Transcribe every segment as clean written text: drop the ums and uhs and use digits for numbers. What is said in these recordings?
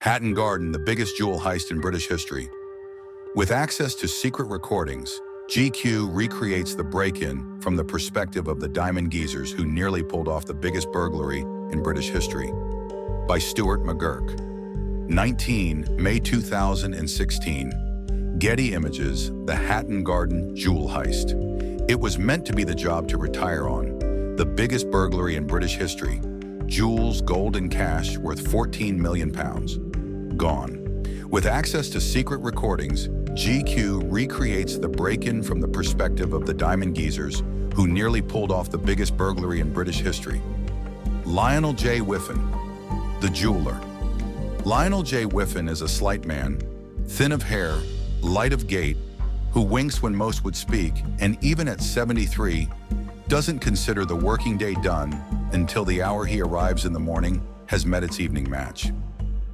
Hatton Garden, the biggest jewel heist in British history. With access to secret recordings, GQ recreates the break-in from the perspective of the diamond geezers who nearly pulled off the biggest burglary in British history. By Stuart McGurk. 19 May 2016. Getty Images, the Hatton Garden jewel heist. It was meant to be the job to retire on. The biggest burglary in British history. Jewels, gold and cash worth £14 million. Gone. With access to secret recordings, GQ recreates the break-in from the perspective of the diamond geezers who nearly pulled off the biggest burglary in British history. Lionel J. Whiffen, the jeweler. Lionel J. Whiffen is a slight man, thin of hair, light of gait, who winks when most would speak, and even at 73, doesn't consider the working day done until the hour he arrives in the morning has met its evening match.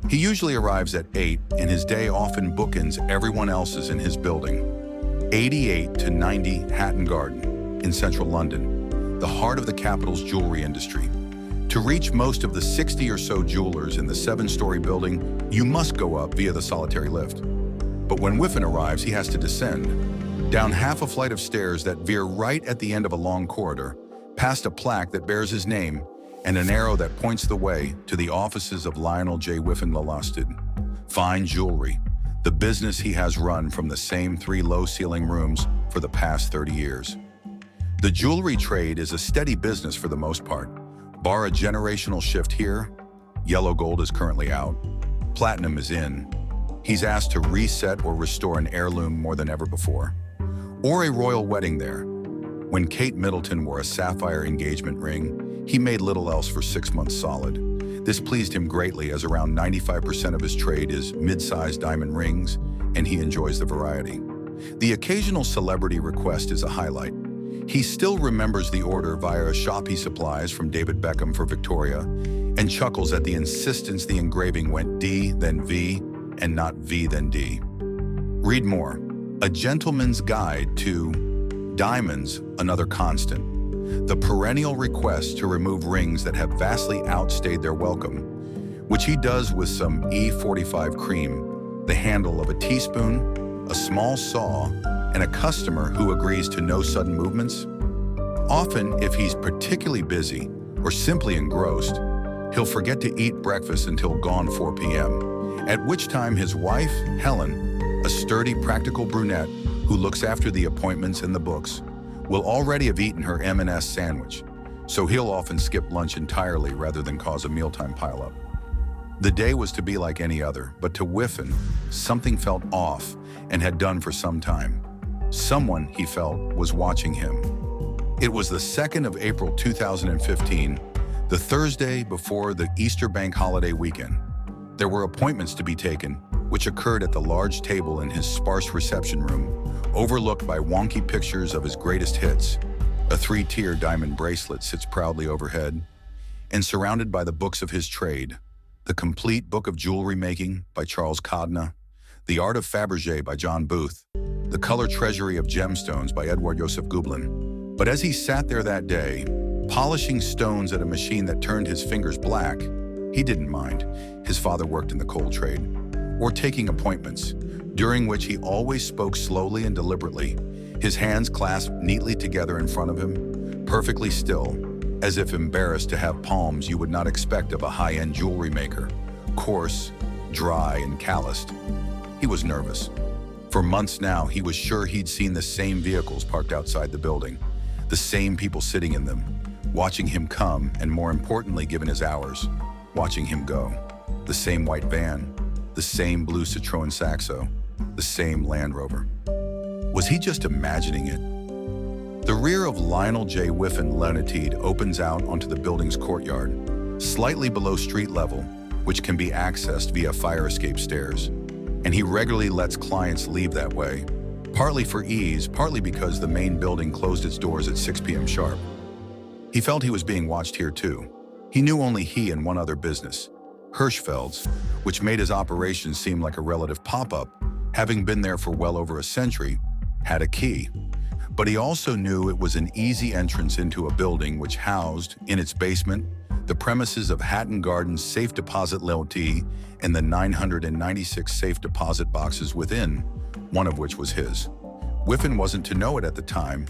He usually arrives at 8, and his day often bookends everyone else's in his building. 88 to 90 Hatton Garden in central London, the heart of the capital's jewelry industry. To reach most of the 60 or so jewelers in the 7-story building, you must go up via the solitary lift. But when Whiffen arrives, he has to descend, down half a flight of stairs that veer right at the end of a long corridor, past a plaque that bears his name, and an arrow that points the way to the offices of Lionel J. Whiffen Lalosted. Fine jewelry, the business he has run from the same 3 low-ceiling rooms for the past 30 years. The jewelry trade is a steady business for the most part. Bar a generational shift here, yellow gold is currently out, platinum is in. He's asked to reset or restore an heirloom more than ever before. Or a royal wedding there. When Kate Middleton wore a sapphire engagement ring, he made little else for 6 months solid. This pleased him greatly, as around 95% of his trade is mid-sized diamond rings, and he enjoys the variety. The occasional celebrity request is a highlight. He still remembers the order via a shop he supplies from David Beckham for Victoria, and chuckles at the insistence the engraving went D, then V, and not V, then D. Read more. A Gentleman's Guide to Diamonds, Another Constant. The perennial request to remove rings that have vastly outstayed their welcome, which he does with some E45 cream, the handle of a teaspoon, a small saw, and a customer who agrees to no sudden movements. Often, if he's particularly busy or simply engrossed, he'll forget to eat breakfast until gone 4 p.m., at which time his wife, Helen, a sturdy, practical brunette who looks after the appointments and the books, will already have eaten her M&S sandwich, so he'll often skip lunch entirely rather than cause a mealtime pileup. The day was to be like any other, but to Whiffen, something felt off and had done for some time. Someone, he felt, was watching him. It was the 2nd of April 2015, the Thursday before the Easter bank holiday weekend. There were appointments to be taken, which occurred at the large table in his sparse reception room, overlooked by wonky pictures of his greatest hits. A 3-tier diamond bracelet sits proudly overhead, and surrounded by the books of his trade, The Complete Book of Jewelry Making by Charles Codna, The Art of Fabergé by John Booth, The Color Treasury of Gemstones by Edward Joseph Gublin. But as he sat there that day, polishing stones at a machine that turned his fingers black, he didn't mind. His father worked in the coal trade. Or taking appointments, during which he always spoke slowly and deliberately, his hands clasped neatly together in front of him, perfectly still, as if embarrassed to have palms you would not expect of a high-end jewelry maker, coarse, dry, and calloused. He was nervous. For months now, he was sure he'd seen the same vehicles parked outside the building, the same people sitting in them, watching him come, and more importantly, given his hours, watching him go. The same white van, the same blue Citroen Saxo, the same Land Rover. Was he just imagining it? The rear of Lionel J. Whiffen Limited opens out onto the building's courtyard, slightly below street level, which can be accessed via fire escape stairs. And he regularly lets clients leave that way, partly for ease, partly because the main building closed its doors at 6 p.m. sharp. He felt he was being watched here too. He knew only he and one other business, Hirschfeld's, which made his operation seem like a relative pop-up, having been there for well over a century, had a key. But he also knew it was an easy entrance into a building which housed, in its basement, the premises of Hatton Garden's safe deposit lottery and the 996 safe deposit boxes within, one of which was his. Whiffen wasn't to know it at the time,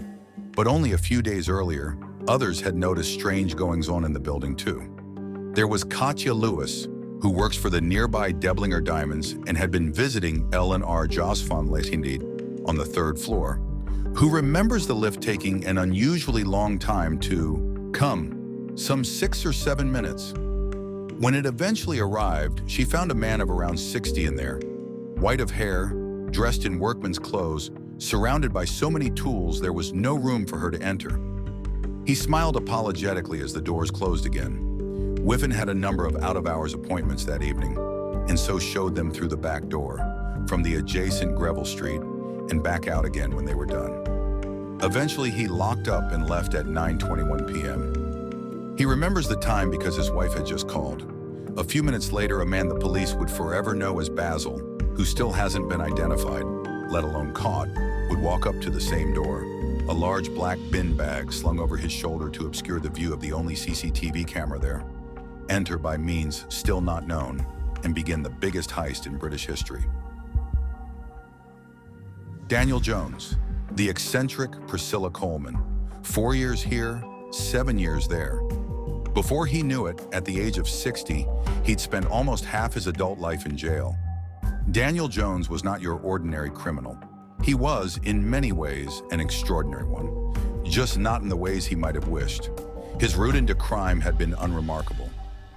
but only a few days earlier, others had noticed strange goings-on in the building too. There was Katja Lewis, who works for the nearby Deblinger Diamonds and had been visiting L&R Josfon Letindied on the 3rd floor, who remembers the lift taking an unusually long time to come, some 6 or 7 minutes. When it eventually arrived, she found a man of around 60 in there, white of hair, dressed in workman's clothes, surrounded by so many tools there was no room for her to enter. He smiled apologetically as the doors closed again. Whiffen had a number of out-of-hours appointments that evening, and so showed them through the back door, from the adjacent Greville Street, and back out again when they were done. Eventually, he locked up and left at 9:21 p.m. He remembers the time because his wife had just called. A few minutes later, a man the police would forever know as Basil, who still hasn't been identified, let alone caught, would walk up to the same door, a large black bin bag slung over his shoulder to obscure the view of the only CCTV camera there, enter by means still not known, and begin the biggest heist in British history. Daniel Jones, the eccentric Priscilla Coleman, 4 years here, 7 years there. Before he knew it, at the age of 60, he'd spent almost half his adult life in jail. Daniel Jones was not your ordinary criminal. He was, in many ways, an extraordinary one, just not in the ways he might have wished. His route into crime had been unremarkable.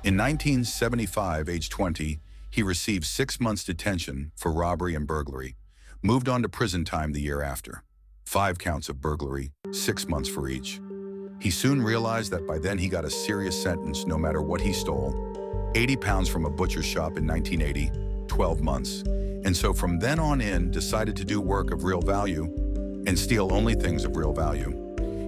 In 1975, age 20, he received 6 months detention for robbery and burglary, moved on to prison time the year after. 5 counts of burglary, 6 months for each. He soon realized that by then he got a serious sentence no matter what he stole. 80 pounds from a butcher's shop in 1980, 12 months. And so from then on in, decided to do work of real value and steal only things of real value.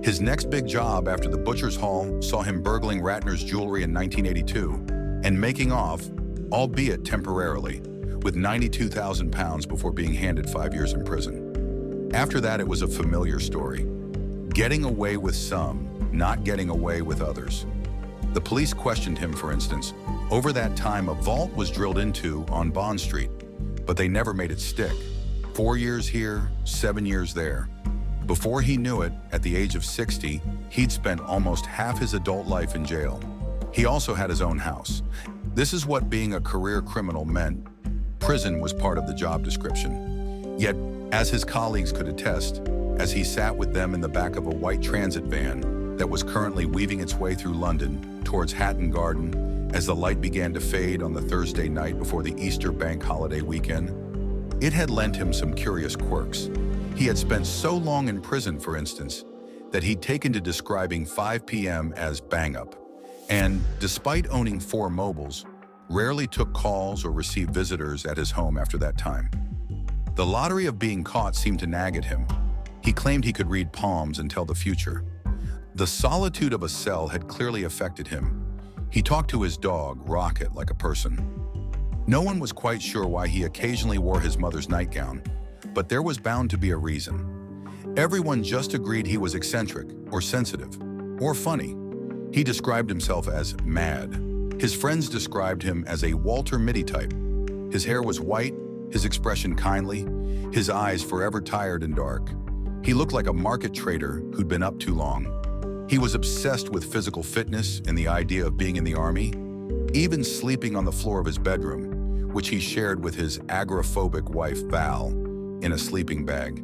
His next big job after the butcher's haul saw him burgling Ratner's jewelry in 1982 and making off, albeit temporarily, with 92,000 pounds before being handed 5 years in prison. After that, it was a familiar story. Getting away with some, not getting away with others. The police questioned him, for instance. Over that time, a vault was drilled into on Bond Street, but they never made it stick. 4 years here, 7 years there. Before he knew it, at the age of 60, he'd spent almost half his adult life in jail. He also had his own house. This is what being a career criminal meant. Prison was part of the job description. Yet, as his colleagues could attest, as he sat with them in the back of a white transit van that was currently weaving its way through London towards Hatton Garden as the light began to fade on the Thursday night before the Easter bank holiday weekend, it had lent him some curious quirks. He had spent so long in prison, for instance, that he'd taken to describing 5 p.m. as bang-up, and, despite owning 4 mobiles, rarely took calls or received visitors at his home after that time. The lottery of being caught seemed to nag at him. He claimed he could read palms and tell the future. The solitude of a cell had clearly affected him. He talked to his dog, Rocket, like a person. No one was quite sure why he occasionally wore his mother's nightgown, but there was bound to be a reason. Everyone just agreed he was eccentric, or sensitive, or funny. He described himself as mad. His friends described him as a Walter Mitty type. His hair was white, his expression kindly, his eyes forever tired and dark. He looked like a market trader who'd been up too long. He was obsessed with physical fitness and the idea of being in the army, even sleeping on the floor of his bedroom, which he shared with his agoraphobic wife, Val, in a sleeping bag,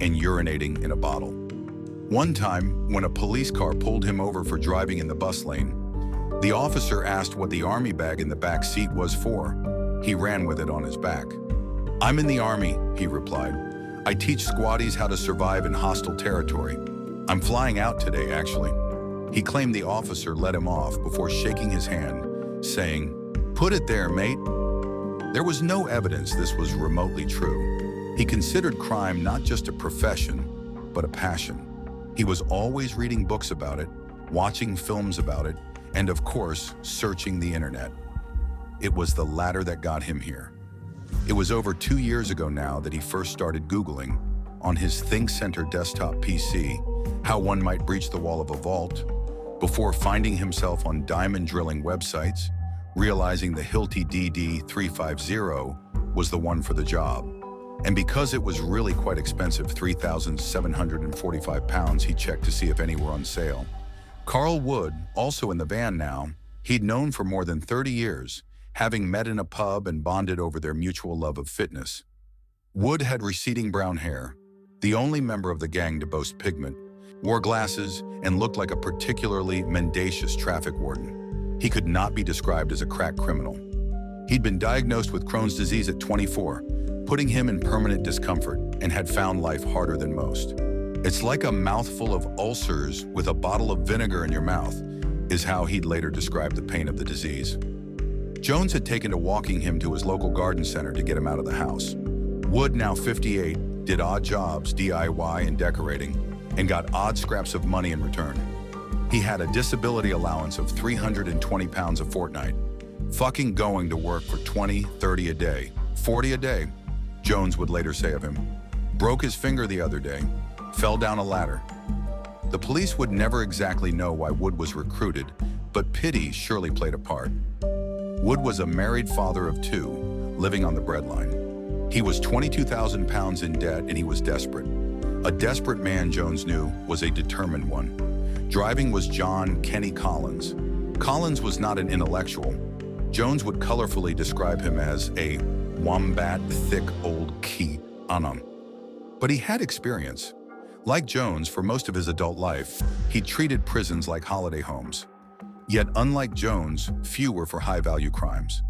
and urinating in a bottle. One time, when a police car pulled him over for driving in the bus lane, the officer asked what the army bag in the back seat was for. He ran with it on his back. "I'm in the army," he replied. "I teach squaddies how to survive in hostile territory. I'm flying out today, actually." He claimed the officer let him off before shaking his hand, saying, "Put it there, mate." There was no evidence this was remotely true. He considered crime not just a profession, but a passion. He was always reading books about it, watching films about it, and of course, searching the internet. It was the latter that got him here. It was over 2 years ago now that he first started Googling, on his ThinkCenter desktop PC, how one might breach the wall of a vault, before finding himself on diamond drilling websites, realizing the Hilti DD350 was the one for the job. And because it was really quite expensive, 3,745 pounds, he checked to see if any were on sale. Carl Wood, also in the van now, he'd known for more than 30 years, having met in a pub and bonded over their mutual love of fitness. Wood had receding brown hair, the only member of the gang to boast pigment, wore glasses, and looked like a particularly mendacious traffic warden. He could not be described as a crack criminal. He'd been diagnosed with Crohn's disease at 24, putting him in permanent discomfort, and had found life harder than most. It's like a mouthful of ulcers with a bottle of vinegar in your mouth, is how he'd later described the pain of the disease. Jones had taken to walking him to his local garden center to get him out of the house. Wood, now 58, did odd jobs, DIY and decorating, and got odd scraps of money in return. He had a disability allowance of 320 pounds a fortnight, fucking going to work for 20, 30 a day, 40 a day, Jones would later say of him. Broke his finger the other day, fell down a ladder. The police would never exactly know why Wood was recruited, but pity surely played a part. Wood was a married father of 2, living on the breadline. He was 22,000 pounds in debt and he was desperate. A desperate man, Jones knew, was a determined one. Driving was John Kenny Collins. Collins was not an intellectual. Jones would colorfully describe him as a wombat thick old key anum. But he had experience. Like Jones, for most of his adult life, he treated prisons like holiday homes. Yet unlike Jones, few were for high-value crimes.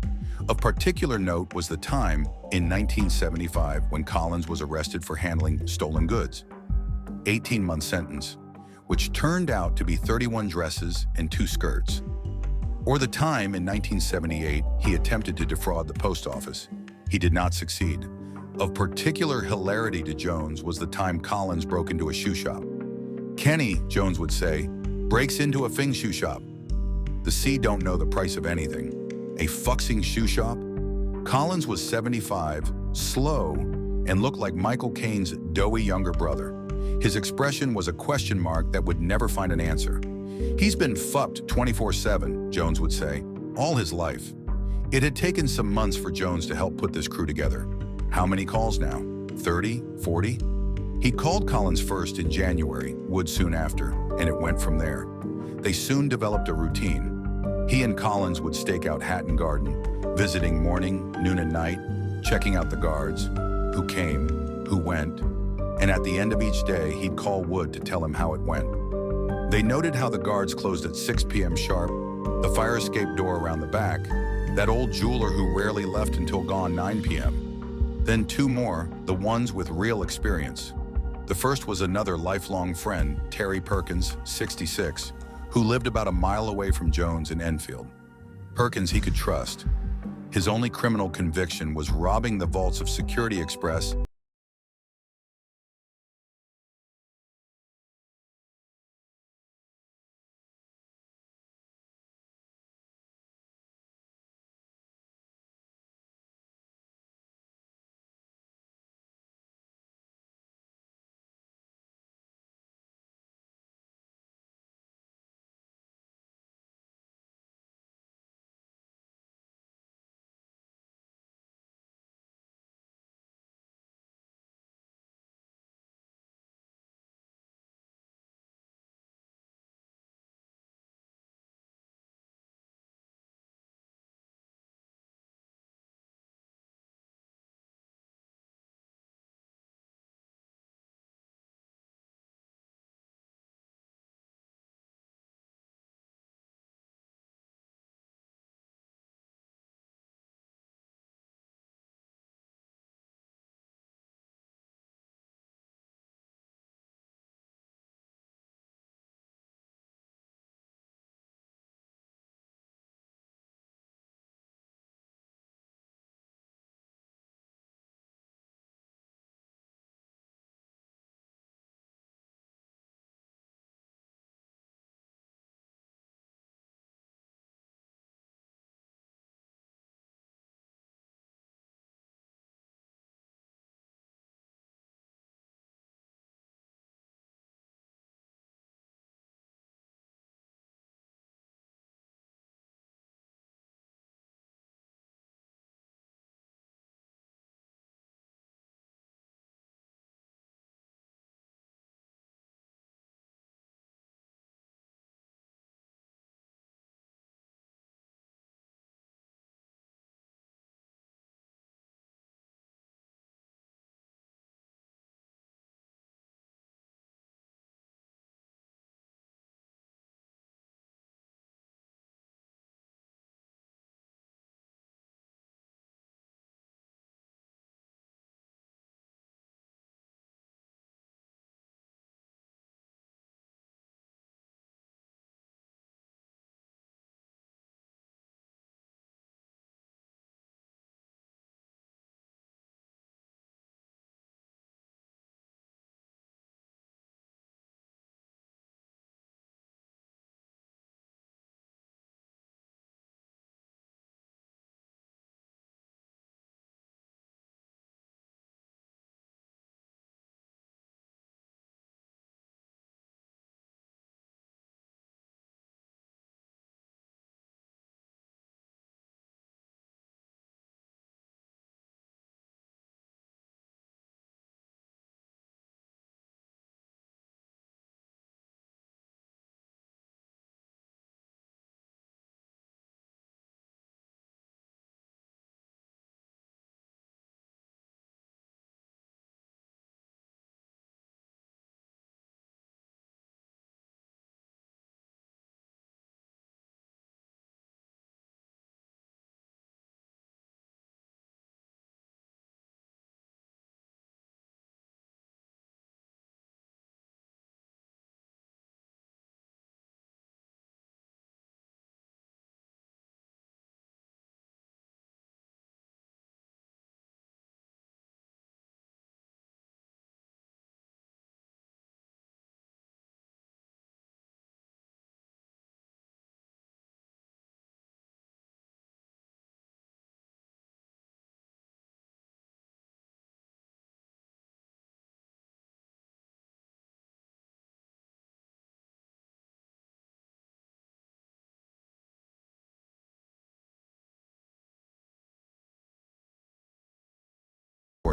Of particular note was the time in 1975 when Collins was arrested for handling stolen goods. 18-month sentence, which turned out to be 31 dresses and 2 skirts. Or the time in 1978 he attempted to defraud the post office. He did not succeed. Of particular hilarity to Jones was the time Collins broke into a shoe shop. Kenny, Jones would say, breaks into a Fing shoe shop. The C don't know the price of anything. A fuxing shoe shop? Collins was 75, slow, and looked like Michael Caine's doughy younger brother. His expression was a question mark that would never find an answer. He's been fucked 24/7, Jones would say, all his life. It had taken some months for Jones to help put this crew together. How many calls now? 30? 40? He called Collins first in January, Wood soon after, and it went from there. They soon developed a routine. He and Collins would stake out Hatton Garden, visiting morning, noon, and night, checking out the guards, who came, who went, and at the end of each day, he'd call Wood to tell him how it went. They noted how the guards closed at 6 p.m. sharp, the fire escape door around the back, that old jeweler who rarely left until gone 9 p.m. Then 2 more, the ones with real experience. The first was another lifelong friend, Terry Perkins, 66, who lived about a mile away from Jones in Enfield. Perkins he could trust. His only criminal conviction was robbing the vaults of Security Express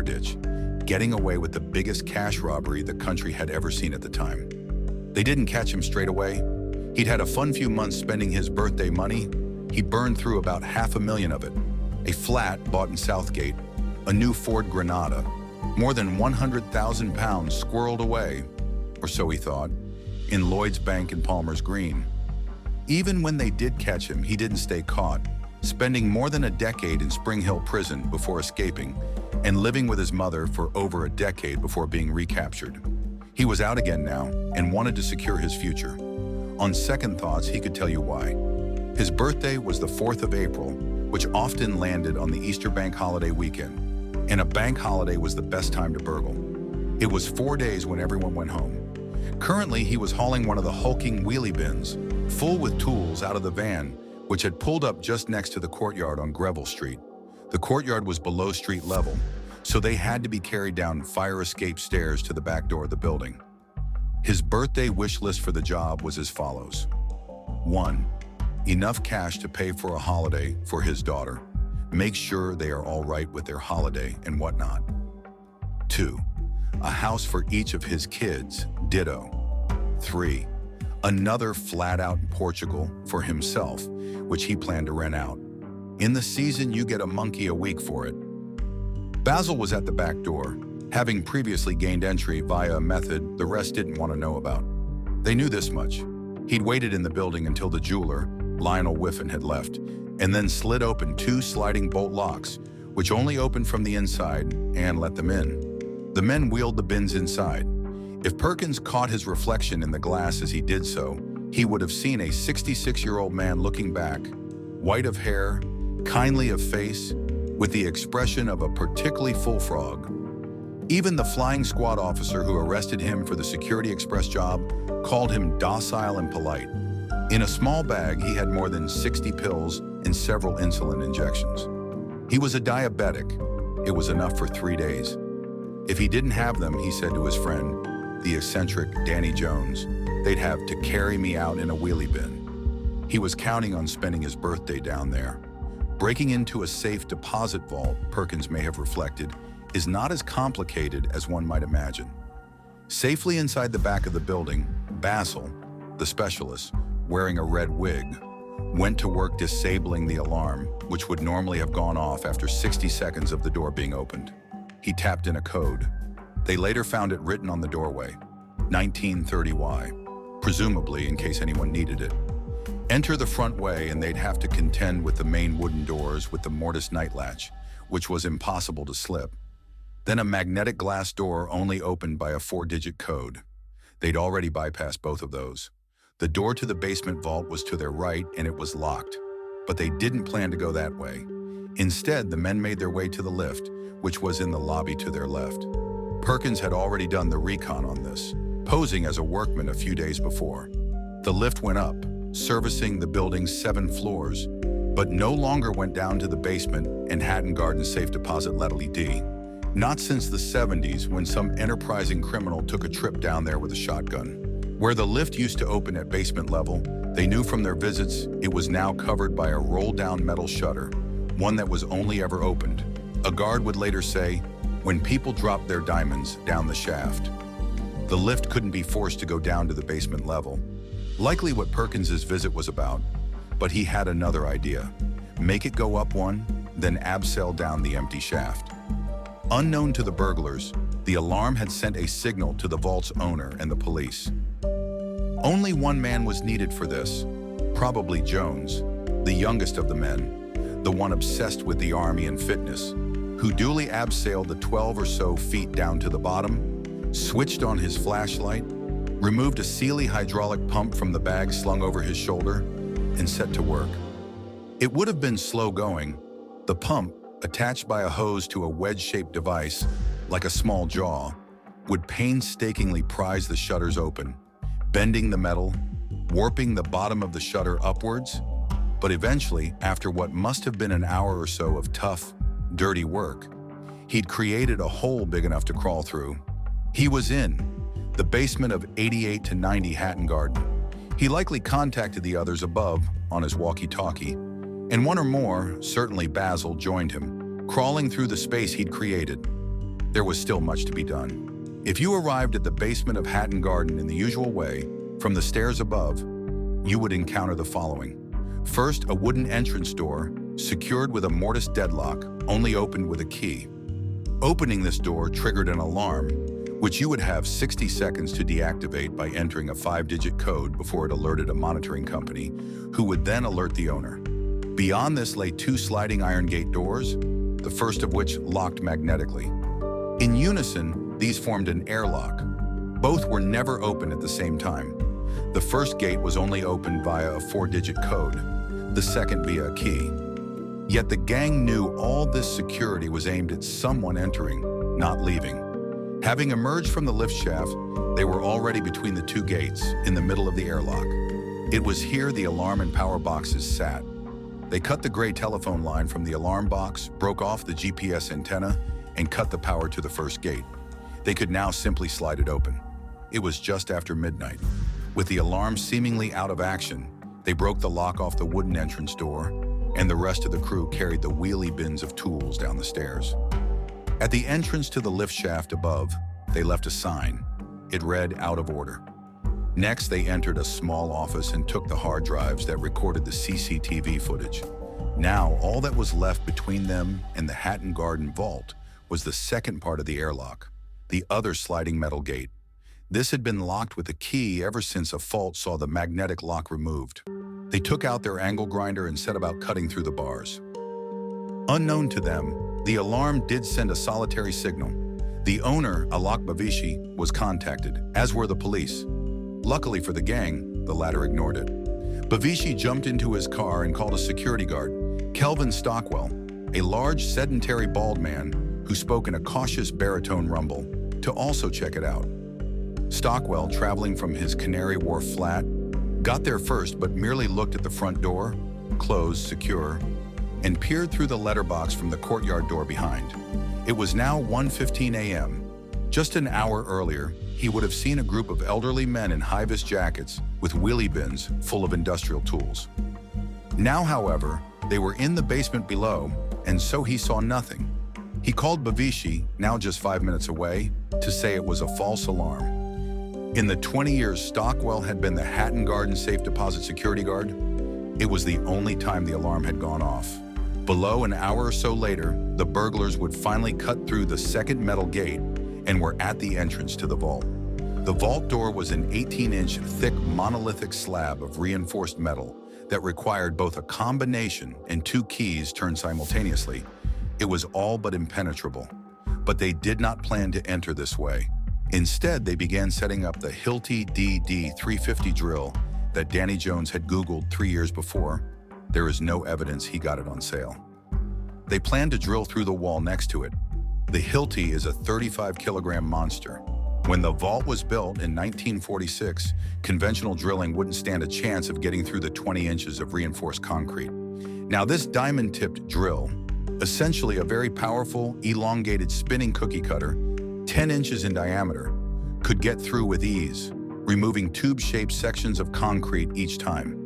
ditch, getting away with the biggest cash robbery the country had ever seen at the time. They didn't catch him straight away. He'd had a fun few months spending his birthday money. He burned through about $500,000 of it. A flat bought in Southgate, a new Ford Granada, more than 100,000 pounds squirreled away, or so he thought, in Lloyd's Bank in Palmer's Green. Even when they did catch him, he didn't stay caught, spending more than a decade in Spring Hill Prison before escaping and living with his mother for over a decade before being recaptured. He was out again now and wanted to secure his future. On second thoughts, he could tell you why. His birthday was the 4th of April, which often landed on the Easter bank holiday weekend, and a bank holiday was the best time to burgle. It was 4 days when everyone went home. Currently, he was hauling one of the hulking wheelie bins, full with tools, out of the van, which had pulled up just next to the courtyard on Greville Street. The courtyard was below street level, so they had to be carried down fire escape stairs to the back door of the building. His birthday wish list for the job was as follows. 1. Enough cash to pay for a holiday for his daughter. Make sure they are all right with their holiday and whatnot. 2. A house for each of his kids, ditto. 3. Another flat out in Portugal for himself, which he planned to rent out. In the season, you get a monkey a week for it. Basil was at the back door, having previously gained entry via a method the rest didn't want to know about. They knew this much. He'd waited in the building until the jeweler, Lionel Whiffen, had left, and then slid open 2 sliding bolt locks, which only opened from the inside, and let them in. The men wheeled the bins inside. If Perkins caught his reflection in the glass as he did so, he would have seen a 66-year-old man looking back, white of hair, kindly of face, with the expression of a particularly full frog. Even the flying squad officer who arrested him for the Security Express job called him docile and polite. In a small bag, he had more than 60 pills and several insulin injections. He was a diabetic. It was enough for 3 days. If he didn't have them, he said to his friend, the eccentric Danny Jones, they'd have to carry me out in a wheelie bin. He was counting on spending his birthday down there. Breaking into a safe deposit vault, Perkins may have reflected, is not as complicated as one might imagine. Safely inside the back of the building, Basil, the specialist, wearing a red wig, went to work disabling the alarm, which would normally have gone off after 60 seconds of the door being opened. He tapped in a code. They later found it written on the doorway, 1930Y, presumably in case anyone needed it. Enter the front way and they'd have to contend with the main wooden doors with the mortise night latch, which was impossible to slip. Then a magnetic glass door only opened by a 4-digit code. They'd already bypassed both of those. The door to the basement vault was to their right and it was locked, but they didn't plan to go that way. Instead, the men made their way to the lift, which was in the lobby to their left. Perkins had already done the recon on this, posing as a workman a few days before. The lift went up, servicing the building's 7 floors, but no longer went down to the basement and Hatton Garden safe deposit LED. Not since the 70s, when some enterprising criminal took a trip down there with a shotgun. Where the lift used to open at basement level, they knew from their visits it was now covered by a roll-down metal shutter, one that was only ever opened. A guard would later say, when people dropped their diamonds down the shaft. The lift couldn't be forced to go down to the basement level. Likely what Perkins's visit was about, but he had another idea. Make it go up one, then abseil down the empty shaft. Unknown to the burglars, the alarm had sent a signal to the vault's owner and the police. Only one man was needed for this, probably Jones, the youngest of the men, the one obsessed with the army and fitness, who duly abseiled the 12 or so feet down to the bottom, switched on his flashlight, removed a Sealy hydraulic pump from the bag slung over his shoulder, and set to work. It would have been slow going. The pump, attached by a hose to a wedge-shaped device, like a small jaw, would painstakingly prise the shutters open, bending the metal, warping the bottom of the shutter upwards. But eventually, after what must have been an hour or so of tough, dirty work, he'd created a hole big enough to crawl through. He was in the basement of 88 to 90 Hatton Garden. He likely contacted the others above on his walkie-talkie, and one or more, certainly Basil, joined him, crawling through the space he'd created. there was still much to be done. If you arrived at the basement of Hatton Garden in the usual way, from the stairs above, you would encounter the following. First, a wooden entrance door, secured with a mortise deadlock, only opened with a key. Opening this door triggered an alarm, which you would have 60 seconds to deactivate by entering a 5-digit code before it alerted a monitoring company, who would then alert the owner. Beyond this lay 2 sliding iron gate doors, the first of which locked magnetically. In unison, these formed an airlock. Both were never opened at the same time. The first gate was only opened via a 4-digit code, the second via a key. Yet the gang knew all this security was aimed at someone entering, not leaving. Having emerged from the lift shaft, they were already between the 2 gates, in the middle of the airlock. It was here the alarm and power boxes sat. They cut the gray telephone line from the alarm box, broke off the GPS antenna, and cut the power to the first gate. They could now simply slide it open. It was just after midnight. With the alarm seemingly out of action, they broke the lock off the wooden entrance door, and the rest of the crew carried the wheelie bins of tools down the stairs. At the entrance to the lift shaft above, they left a sign. It read, "Out of order." Next, they entered a small office and took the hard drives that recorded the CCTV footage. Now, all that was left between them and the Hatton Garden vault was the second part of the airlock, the other sliding metal gate. This had been locked with a key ever since a fault saw the magnetic lock removed. They took out their angle grinder and set about cutting through the bars. Unknown to them, the alarm did send a solitary signal. The owner, Alok Bavishi, was contacted, as were the police. Luckily for the gang, the latter ignored it. Bavishi jumped into his car and called a security guard, Kelvin Stockwell, a large, sedentary, bald man who spoke in a cautious baritone rumble, to also check it out. Stockwell, traveling from his Canary Wharf flat, got there first but merely looked at the front door, closed, secure, and peered through the letterbox from the courtyard door behind. It was now 1:15 a.m. Just an hour earlier, he would have seen a group of elderly men in high-vis jackets with wheelie bins full of industrial tools. Now, however, they were in the basement below, and so he saw nothing. He called Bavishi, now just 5 minutes away, to say it was a false alarm. In the 20 years Stockwell had been the Hatton Garden safe deposit security guard, it was the only time the alarm had gone off. Below, an hour or so later, the burglars would finally cut through the second metal gate and were at the entrance to the vault. The vault door was an 18-inch thick monolithic slab of reinforced metal that required both a combination and 2 keys turned simultaneously. It was all but impenetrable. But they did not plan to enter this way. Instead, they began setting up the Hilti DD350 drill that Danny Jones had Googled 3 years before. There is no evidence he got it on sale. They planned to drill through the wall next to it. The Hilti is a 35-kilogram monster. When the vault was built in 1946, conventional drilling wouldn't stand a chance of getting through the 20 inches of reinforced concrete. Now, this diamond-tipped drill, essentially a very powerful, elongated spinning cookie cutter, 10 inches in diameter, could get through with ease, removing tube-shaped sections of concrete each time.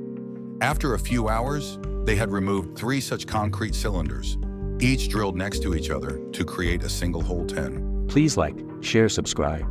After a few hours, they had removed 3 such concrete cylinders, each drilled next to each other to create a single hole 10. Please like, share, subscribe.